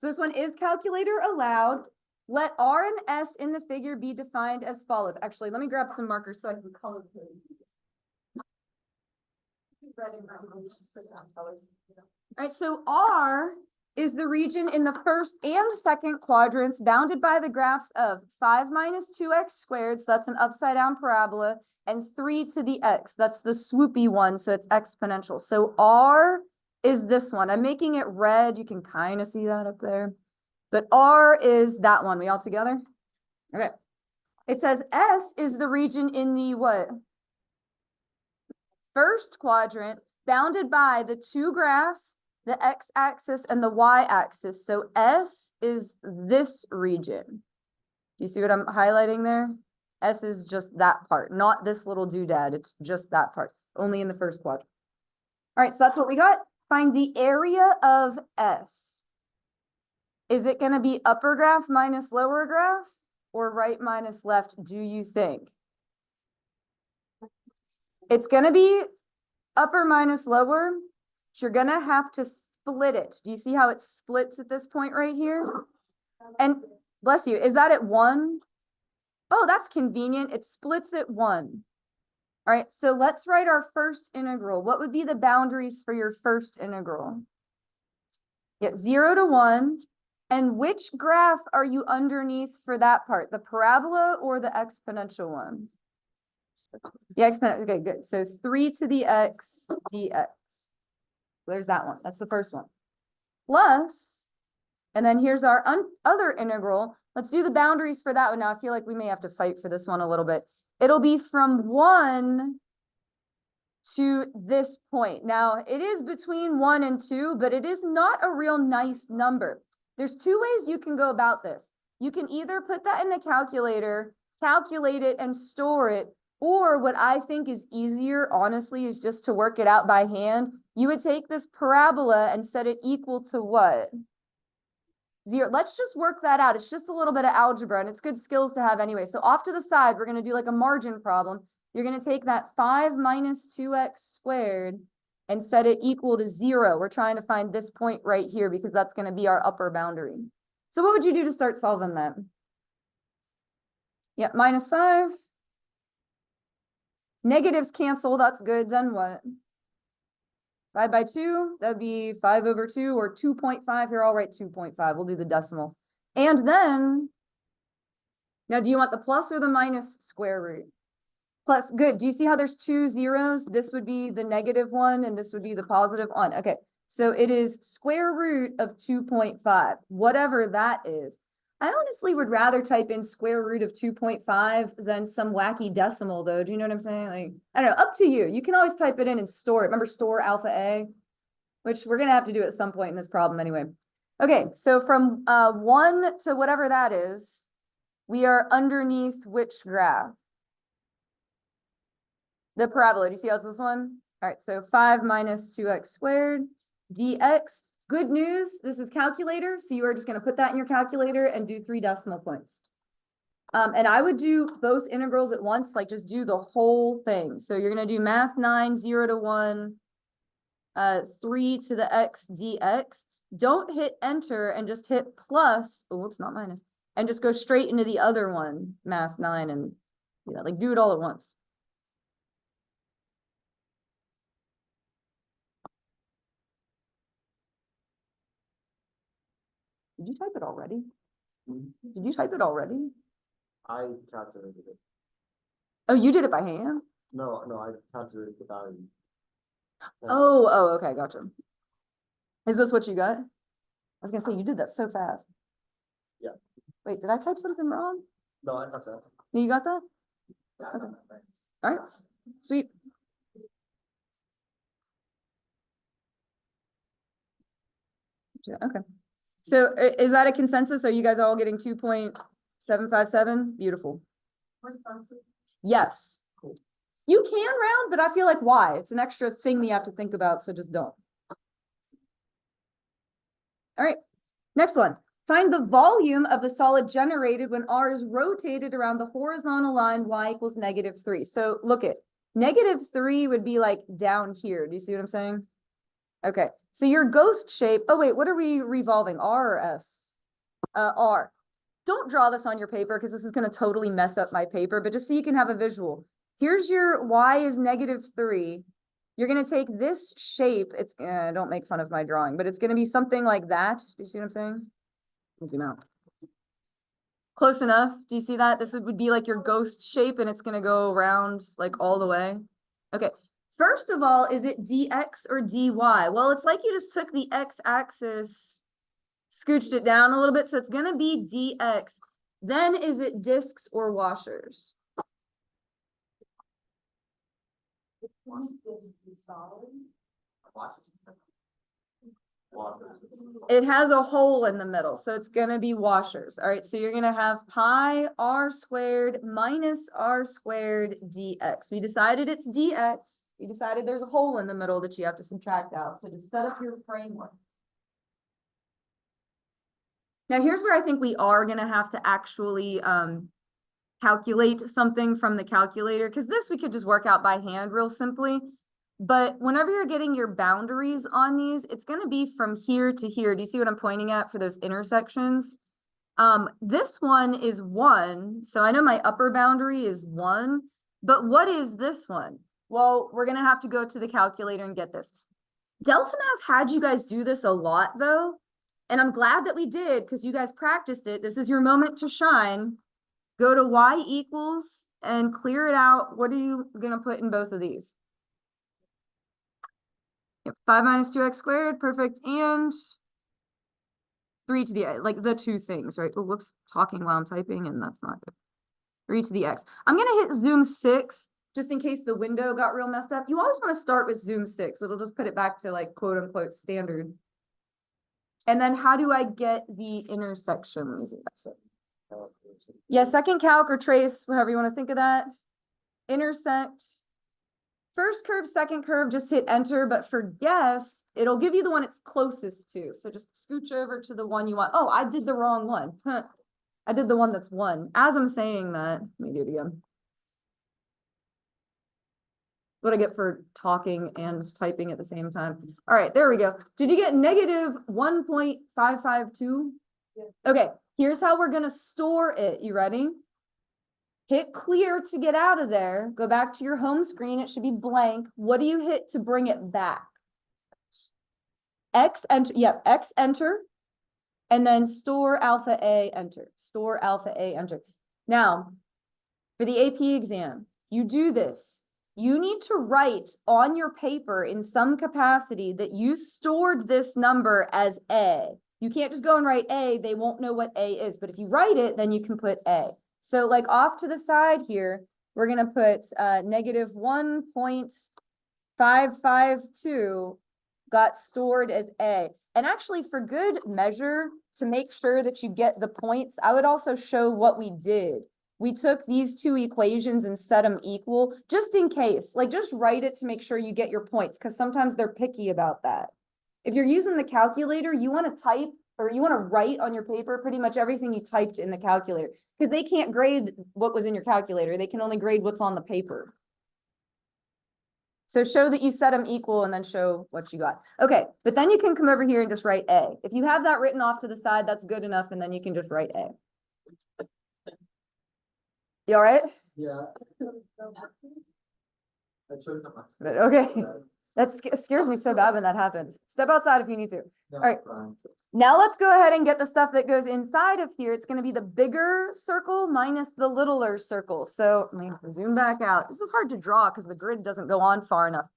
So this one is calculator allowed. Let R and S in the figure be defined as follows. Actually, let me grab some markers so I can color code. All right, so R is the region in the first and second quadrants bounded by the graphs of 5 minus 2x squared, so that's an upside down parabola, and 3 to the x, that's the swoopy one, so it's exponential. So R is this one. I'm making it red. You can kind of see that up there. But R is that one. We all together? Okay. It says S is the region in the what? First quadrant bounded by the two graphs, the x-axis and the y-axis. So S is this region. Do you see what I'm highlighting there? S is just that part, not this little doodad. It's just that part. It's only in the first quadrant. All right, so that's what we got. Find the area of S. Is it going to be upper graph minus lower graph or right minus left, do you think? It's going to be upper minus lower. You're going to have to split it. Do you see how it splits at this point right here? And bless you, is that at 1? Oh, that's convenient. It splits at 1. All right, so let's write our first integral. What would be the boundaries for your first integral? Yeah, 0 to 1. And which graph are you underneath for that part? The parabola or the exponential one? The exponential, okay, good. So 3 to the x dx. There's that one. That's the first one. Plus, and then here's our other integral. Let's do the boundaries for that one. Now, I feel like we may have to fight for this one a little bit. It'll be from 1 to this point. Now, it is between 1 and 2, but it is not a real nice number. There's two ways you can go about this. You can either put that in the calculator, calculate it, and store it, or what I think is easier, honestly, is just to work it out by hand. You would take this parabola and set it equal to what? 0. Let's just work that out. It's just a little bit of algebra, and it's good skills to have anyway. So off to the side, we're going to do like a margin problem. You're going to take that 5 minus 2x squared and set it equal to 0. We're trying to find this point right here because that's going to be our upper boundary. So what would you do to start solving that? Yeah, minus 5. Negatives cancel. That's good. Then what? 5 by 2, that'd be 5 over 2 or 2.5. Here, I'll write 2.5. We'll do the decimal. And then, now do you want the plus or the minus square root? Plus, good. Do you see how there's 2 zeros? This would be the negative one, and this would be the positive one. Okay, so it is square root of 2.5, whatever that is. I honestly would rather type in square root of 2.5 than some wacky decimal, though. Do you know what I'm saying? Like, I don't know, up to you. You can always type it in and store it. Remember, store alpha A, which we're going to have to do at some point in this problem anyway. Okay, so from 1 to whatever that is, we are underneath which graph? The parabola. Do you see how it's this one? All right, so 5 minus 2x squared dx. Good news, this is calculator, so you are just going to put that in your calculator and do 3 decimal points. And I would do both integrals at once, like just do the whole thing. So you're going to do math 9, 0 to 1, 3 to the x dx. Don't hit enter and just hit plus, oh, whoops, not minus, and just go straight into the other one, math 9, and like do it all at once. Did you type it already? Did you type it already? I calculated it. Oh, you did it by hand? No, I calculated the value. Oh, okay, gotcha. Is this what you got? I was gonna say, you did that so fast. Yeah. Wait, did I type something wrong? No, I got that. You got that? Yeah, Okay. All right, sweet. Yeah, okay. So is that a consensus? Are you guys all getting 2.757? Beautiful. Yes. Cool. You can round, but I feel like why? It's an extra thing that you have to think about, so just don't. All right, next one. Find the volume of the solid generated when R is rotated around the horizontal line y equals -3. So look at -3 would be like down here. Do you see what I'm saying? Okay, So your ghost shape, oh wait, what are we revolving, R or S? R. Don't draw this on your paper because this is gonna totally mess up my paper, but just so you can have a visual. Here's your Y is -3. You're gonna take this shape, it's, don't make fun of my drawing, but it's gonna be something like that. Do you see what I'm saying? Zoom out. Close enough. Do you see that? This would be like your ghost shape and it's gonna go around like all the way. Okay. First of all, is it dx or dy? Well, it's like you just took the x-axis, scooched it down a little bit, so it's gonna be dx. Then is it discs or washers? It has a hole in the middle, so it's gonna be washers. All right, so you're gonna have pi r squared minus r squared dx. We decided it's dx. We decided there's a hole in the middle that you have to subtract out. So just set up your framework. Now here's where I think we are gonna have to actually calculate something from the calculator, because this we could just work out by hand real simply. But whenever you're getting your boundaries on these, it's going to be from here to here. Do you see what I'm pointing at for those intersections? This one is 1. So I know my upper boundary is 1. But what is this one? Well, we're going to have to go to the calculator and get this. Delta Math had you guys do this a lot, though. And I'm glad that we did because you guys practiced it. This is your moment to shine. Go to y equals and clear it out. What are you going to put in both of these? Yep, 5 minus 2x squared, perfect, and 3 to the, like the two things, right? Oh, whoops, talking while I'm typing, and that's not good. 3 to the x. I'm gonna hit zoom 6, just in case the window got real messed up. You always want to start with zoom 6. It'll just put it back to like quote unquote standard. And then how do I get the intersection? Let me zoom back. Yeah, second calc or trace, however you want to think of that. Intersect. First curve, second curve, just hit enter, but for guess, it'll give you the one it's closest to. So just scooch over to the one you want. Oh, I did the wrong one. I did the one that's 1. As I'm saying that, let me do it again. What I get for talking and typing at the same time. All right, there we go. Did you get -1.552? Yeah. Okay, here's how we're gonna store it. You ready? Hit clear to get out of there. Go back to your home screen. It should be blank. What do you hit to bring it back? X enter. Yep, X enter. And then store alpha A enter. Store alpha A enter. Now, for the AP exam, you do this. You need to write on your paper in some capacity that you stored this number as A. You can't just go and write A. They won't know what A is. But if you write it, then you can put A. So like off to the side here, we're going to put -1.552 got stored as A. And actually for good measure, to make sure that you get the points, I would also show what we did. We took these two equations and set them equal, just in case. Like just write it to make sure you get your points, because sometimes they're picky about that. If you're using the calculator, you want to type or you want to write on your paper pretty much everything you typed in the calculator, because they can't grade what was in your calculator. They can only grade what's on the paper. So show that you set them equal and then show what you got. Okay, but then you can come over here and just write A. If you have that written off to the side, that's good enough, and then you can just write A. You all right? Yeah. Okay. That scares me so bad when that happens. Step outside if you need to. No, All right. Now let's go ahead and get the stuff that goes inside of here. It's going to be the bigger circle minus the littler circle. So let me zoom back out. This is hard to draw because the grid doesn't go on far enough.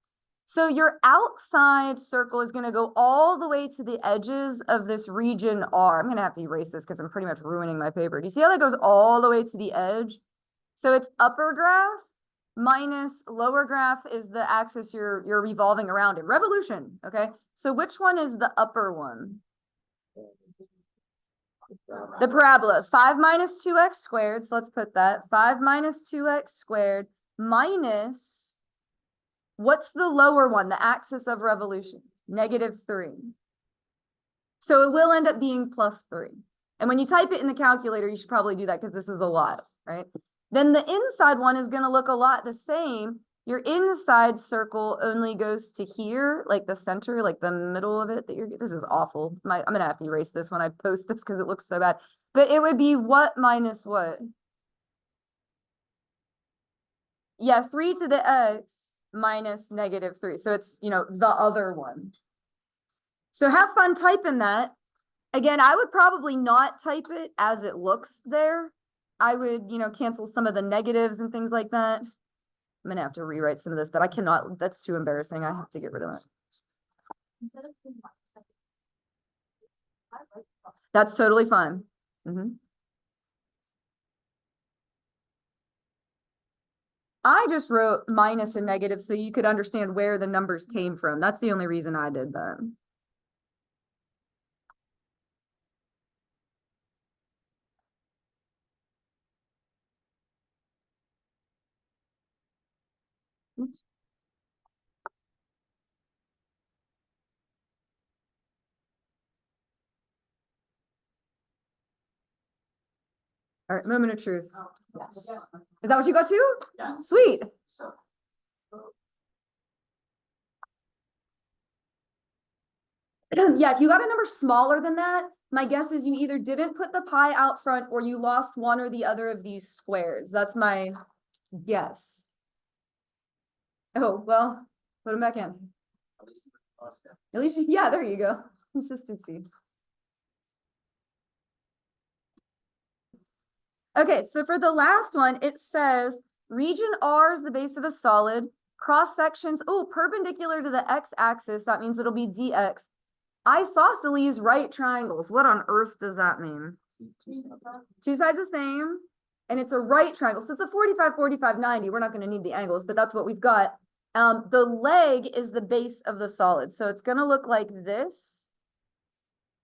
So your outside circle is going to go all the way to the edges of this region R. I'm going to have to erase this because I'm pretty much ruining my paper. Do you see how that goes all the way to the edge? So it's upper graph minus lower graph is the axis you're revolving around in. Revolution, okay? So which one is the upper one? The parabola. 5 minus 2x squared, so let's put that. 5 minus 2x squared minus, what's the lower one, the axis of revolution? -3. So it will end up being +3. And when you type it in the calculator, you should probably do that because this is a lot, right? Then the inside one is going to look a lot the same. Your inside circle only goes to here, like the center, like the middle of it that this is awful. I'm gonna have to erase this when I post this because it looks so bad. But it would be what minus what? Yeah, 3 to the x minus -3. So it's, you know, the other one. So have fun typing that. Again, I would probably not type it as it looks there. I would, you know, cancel some of the negatives and things like that. I'm gonna have to rewrite some of this, but I cannot, that's too embarrassing. I have to get rid of it. That's totally fine. I just wrote minus and negative so you could understand where the numbers came from. That's the only reason I did that. Oops. All right, moment of truth. Yes. Is that what you got too? Yeah. Sweet. So. Yeah, if you got a number smaller than that, my guess is you either didn't put the pi out front or you lost one or the other of these squares. That's my guess. Oh, well, put them back in. At least, yeah, there you go. Consistency. Okay, so for the last one, it says region R is the base of a solid. Cross sections, oh, perpendicular to the x-axis. That means it'll be dx. Isosceles right triangles. What on earth does that mean? Two sides the same, and it's a right triangle. So it's a 45, 45, 90. We're not going to need the angles, but that's what we've got. The leg is the base of the solid. So it's going to look like this.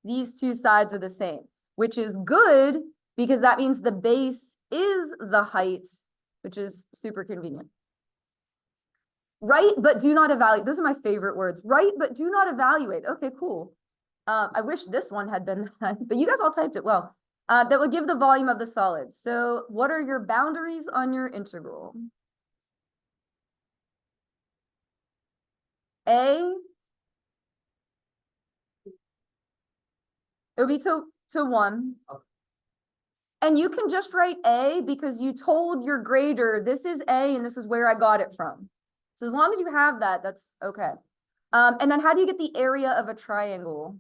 These two sides are the same, which is good because that means the base is the height, which is super convenient. Right, but do not evaluate. Those are my favorite words. Right, but do not evaluate. Okay, cool. I wish this one had been that, but you guys all typed it well. That would give the volume of the solid. So what are your boundaries on your integral? A. It would be to 1. Okay. And you can just write A because you told your grader, this is A and this is where I got it from. So as long as you have that, that's okay. And then how do you get the area of a triangle?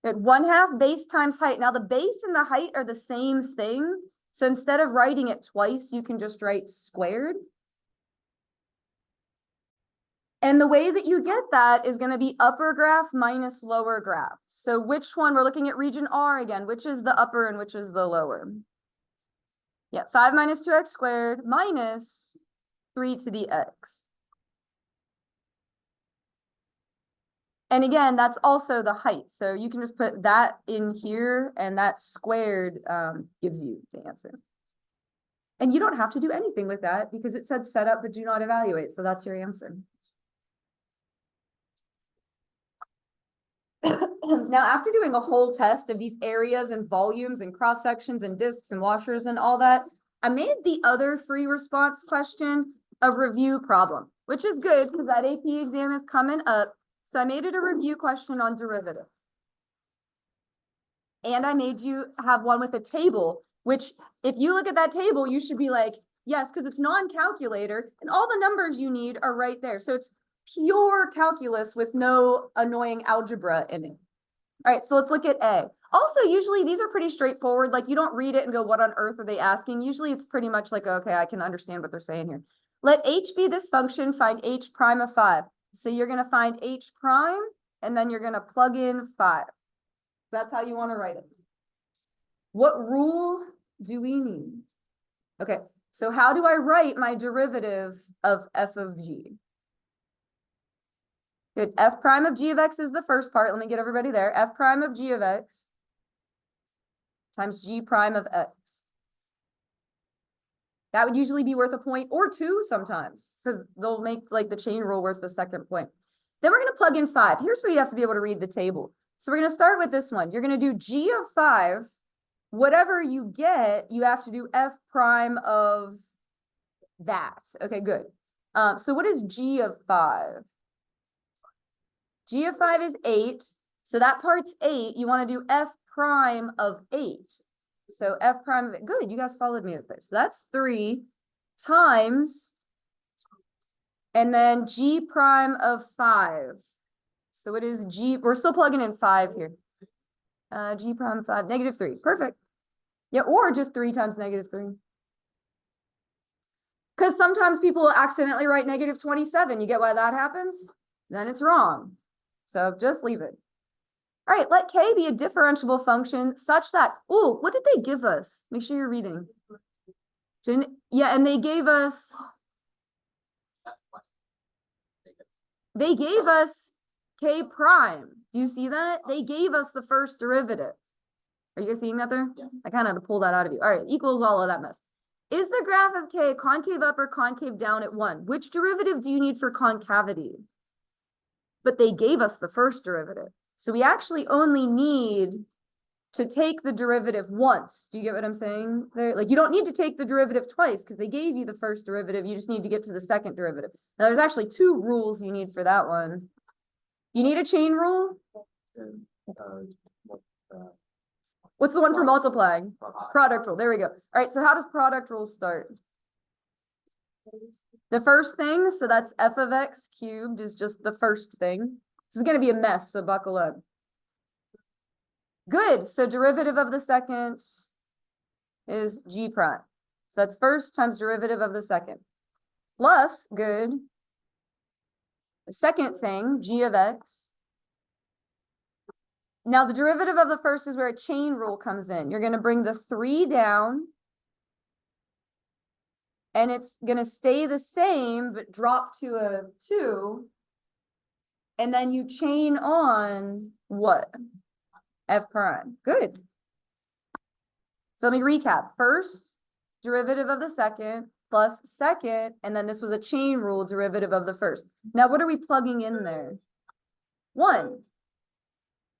At 1/2 base times height. Now the base and the height are the same thing. So instead of writing it twice, you can just write squared. And the way that you get that is going to be upper graph minus lower graph. So which one? We're looking at region R again. Which is the upper and which is the lower? Yeah, 5 minus 2x squared minus 3 to the x. And again, that's also the height. So you can just put that in here and that squared gives you the answer. And you don't have to do anything with that because it said set up but do not evaluate. So that's your answer. Now, after doing a whole test of these areas and volumes and cross sections and discs and washers and all that, I made the other free response question a review problem, which is good because that AP exam is coming up. So I made it a review question on derivative. And I made you have one with a table, which if you look at that table, you should be like, yes, because it's non-calculator and all the numbers you need are right there. So it's pure calculus with no annoying algebra in it. All right, so let's look at A. Also, usually these are pretty straightforward. Like you don't read it and go, what on earth are they asking? Usually it's pretty much like, okay, I can understand what they're saying here. Let H be this function, find H prime of 5. So you're going to find H prime, and then you're going to plug in 5. That's how you want to write it. What rule do we need? Okay, so how do I write my derivative of f of g? Good. F prime of g of x is the first part. Let me get everybody there. F prime of g of x times g prime of x. That would usually be worth a point or 2 sometimes because they'll make like the chain rule worth the second point. Then we're going to plug in 5. Here's where you have to be able to read the table. So we're going to start with this one. You're going to do g of 5. Whatever you get, you have to do f prime of that. Okay, good. So what is g of 5? G of 5 is 8. So that part's 8. You want to do f prime of 8. So f prime of it. Good, you guys followed me there. So that's 3 times, and then g prime of 5. So it is g, we're still plugging in 5 here. G prime of 5, -3. Perfect. Yeah, or just 3 times -3. Because sometimes people accidentally write -27. You get why that happens? Then it's wrong. So just leave it. All right, let k be a differentiable function such that, oh, what did they give us? Make sure you're reading. Yeah, and they gave us k prime. Do you see that? They gave us the first derivative. Are you guys seeing that there? Yes. I kind of had to pull that out of you. All right, equals all of that mess. Is the graph of k concave up or concave down at 1? Which derivative do you need for concavity? But they gave us the first derivative. So we actually only need to take the derivative once. Do you get what I'm saying there? Like, you don't need to take the derivative twice because they gave you the first derivative. You just need to get to the second derivative. Now, there's actually 2 rules you need for that one. You need a chain rule. And, what, What's the one for multiplying? product. Product rule. There we go. All right, so how does product rule start? The first thing, so that's f of x cubed is just the first thing. This is going to be a mess, so buckle up. Good, so derivative of the second is g prime. So that's first times derivative of the second. Plus, good, the second thing, g of x. Now the derivative of the first is where a chain rule comes in. You're going to bring the 3 down. And it's going to stay the same, but drop to a 2. And then you chain on what? F prime. Good. So let me recap. First, derivative of the second, plus second, and then this was a chain rule derivative of the first. Now, what are we plugging in there? 1.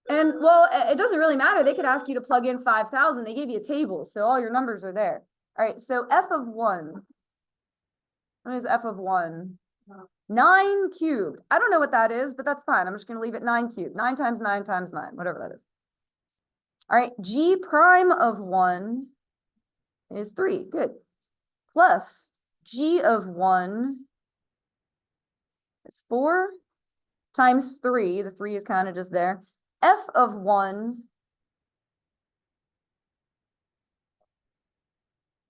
And, well, it doesn't really matter. They could ask you to plug in 5,000. They gave you a table, so all your numbers are there. All right, so f of 1. What is f of 1? 9 cubed. I don't know what that is, but that's fine. I'm just going to leave it 9 cubed. 9 times 9 times 9, whatever that is. All right, g prime of 1 is 3. Good. Plus g of 1 is 4 times 3. The 3 is kind of just there. F of 1,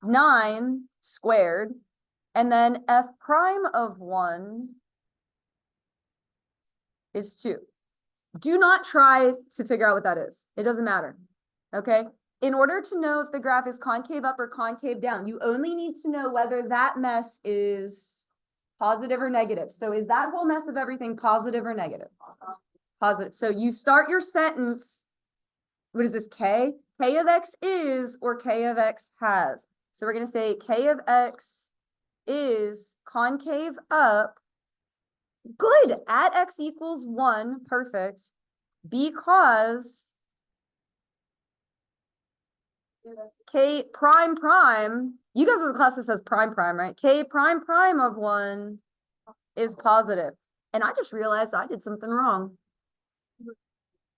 9 squared. And then f prime of 1 is 2. Do not try to figure out what that is. It doesn't matter. Okay? In order to know if the graph is concave up or concave down, you only need to know whether that mess is positive or negative. So is that whole mess of everything positive or negative? Positive. So you start your sentence. What is this? K? K of x is or K of x has. So we're going to say K of x is concave up. Good. At x equals 1. Perfect. Because K prime prime, you guys are the class that says prime prime, right? K prime prime of 1 is positive. And I just realized I did something wrong.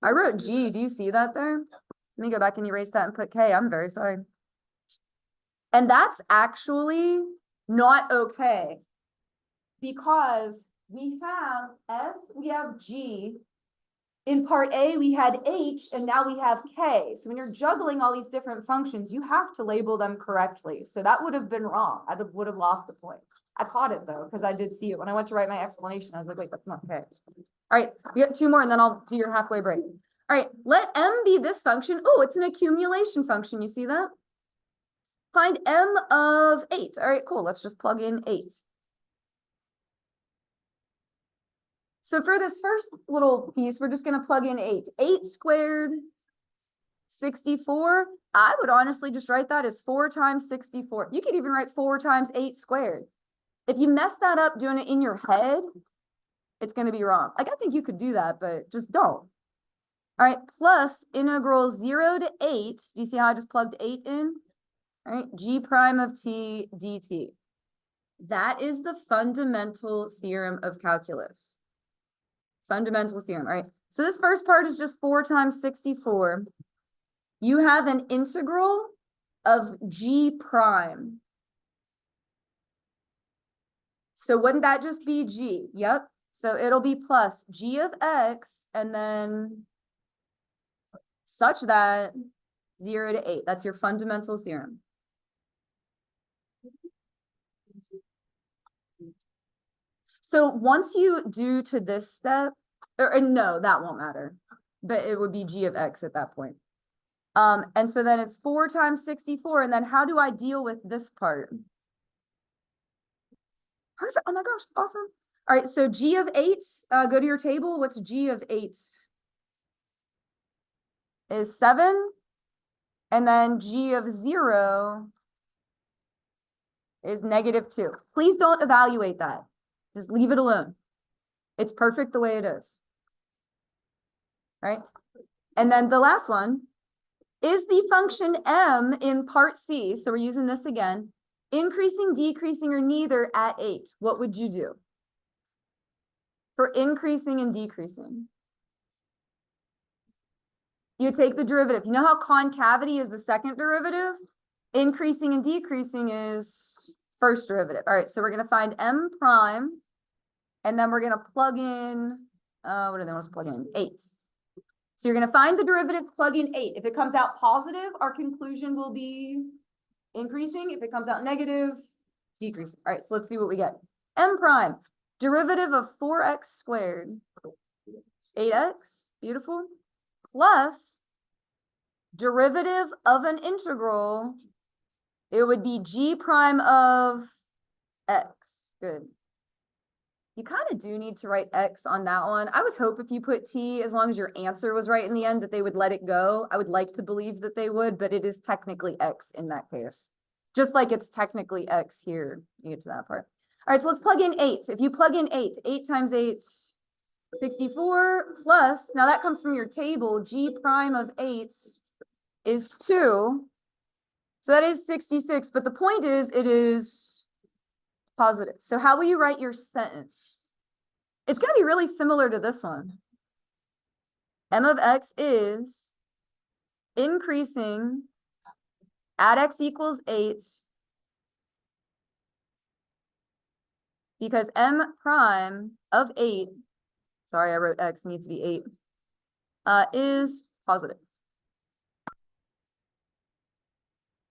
I wrote G. Do you see that there? Let me go back and erase that and put K. I'm very sorry. And that's actually not okay. Because we have F, we have G. In part A, we had H, and now we have K. So when you're juggling all these different functions, you have to label them correctly. So that would have been wrong. I would have lost a point. I caught it though, because I did see it. When I went to write my explanation, I was like, wait, that's not K. All right, we got 2 more and then I'll do your halfway break. All right, let M be this function. Oh, it's an accumulation function. You see that? Find M of 8. All right, cool. Let's just plug in 8. So for this first little piece, we're just going to plug in 8. 8 squared, 64. I would honestly just write that as 4 times 64. You could even write 4 times 8 squared. If you mess that up doing it in your head, it's going to be wrong. Like, I think you could do that, but just don't. All right, plus integral 0 to 8. Do you see how I just plugged 8 in? All right, g prime of t dt. That is the fundamental theorem of calculus. Fundamental theorem, all right? So this first part is just 4 times 64. You have an integral of g prime. So wouldn't that just be g? Yep. So it'll be plus g of x and then such that 0 to 8. That's your fundamental theorem. So once you do to this step, or no, that won't matter, but it would be g of x at that point. And so then it's 4 times 64. And then how do I deal with this part? Perfect. Oh my gosh, awesome. All right, so g of 8, go to your table. What's g of 8? Is 7. And then g of 0 is -2. Please don't evaluate that. Just leave it alone. It's perfect the way it is. Right? And then the last one is the function m in part C. So we're using this again. Increasing, decreasing, or neither at 8. What would you do? For increasing and decreasing. You take the derivative. You know how concavity is the second derivative? Increasing and decreasing is first derivative. All right, so we're going to find m prime, and then we're going to plug in, what do they want us to plug in? 8. So you're going to find the derivative, plug in 8. If it comes out positive, our conclusion will be increasing. If it comes out negative, decreasing. All right, so let's see what we get. M prime, derivative of 4x squared, 8x, beautiful, plus derivative of an integral, it would be g prime of x. Good. You kind of do need to write x on that one. I would hope if you put t, as long as your answer was right in the end, that they would let it go. I would like to believe that they would, but it is technically x in that case. Just like it's technically x here. You get to that part. All right, so let's plug in 8. If you plug in 8, 8 times 8, 64 plus, now that comes from your table, g prime of 8 is 2. So that is 66, but the point is it is positive. So how will you write your sentence? It's going to be really similar to this one. M of x is increasing at x equals 8 because m prime of 8, sorry, I wrote x, needs to be 8, is positive.